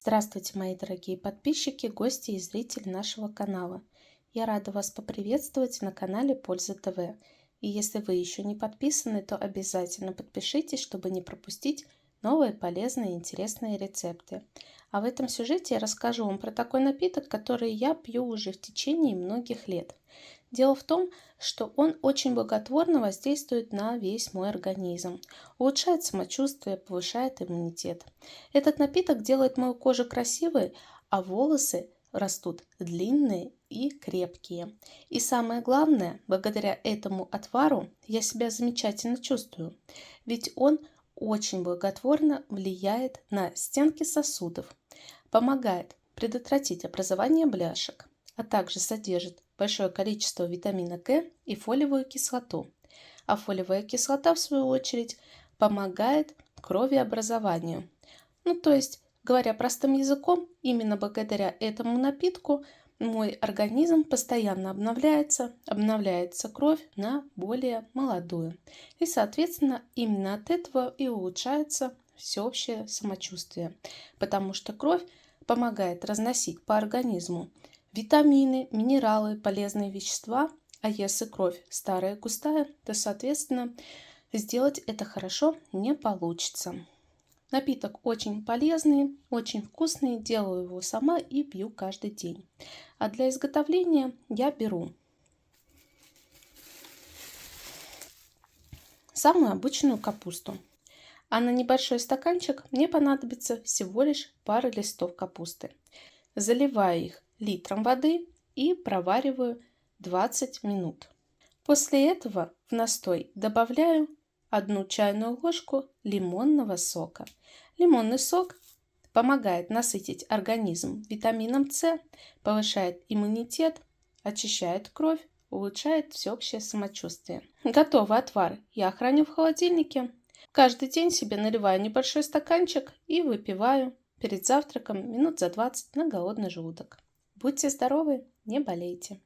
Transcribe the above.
Здравствуйте, мои дорогие подписчики, гости и зрители нашего канала. Я рада вас поприветствовать на канале Польза ТВ. И если вы еще не подписаны, то обязательно подпишитесь, чтобы не пропустить новые полезные и интересные рецепты. А в этом сюжете я расскажу вам про такой напиток, который я пью уже в течение многих лет. Дело в том, что он очень благотворно воздействует на весь мой организм, улучшает самочувствие, повышает иммунитет. Этот напиток делает мою кожу красивой, а волосы растут длинные и крепкие. И самое главное, благодаря этому отвару я себя замечательно чувствую, ведь он очень благотворно влияет на стенки сосудов, помогает предотвратить образование бляшек, а также содержит большое количество витамина К и фолиевую кислоту. А фолиевая кислота, в свою очередь, помогает кровеобразованию. То есть, говоря простым языком, именно благодаря этому напитку мой организм постоянно обновляется кровь на более молодую. И, соответственно, именно от этого и улучшается всеобщее самочувствие, потому что кровь помогает разносить по организму витамины, минералы, полезные вещества, а если кровь старая и густая, то, соответственно, сделать это хорошо не получится. Напиток очень полезный, очень вкусный, делаю его сама и пью каждый день. А для изготовления я беру самую обычную капусту. А на небольшой стаканчик мне понадобится всего лишь пара листов капусты. Заливаю их литром воды и провариваю 20 минут. После этого в настой добавляю 1 чайную ложку лимонного сока. Лимонный сок помогает насытить организм витамином С, повышает иммунитет, очищает кровь, улучшает всеобщее самочувствие. Готовый отвар я храню в холодильнике. Каждый день себе наливаю небольшой стаканчик и выпиваю перед завтраком минут за 20 на голодный желудок. Будьте здоровы, не болейте!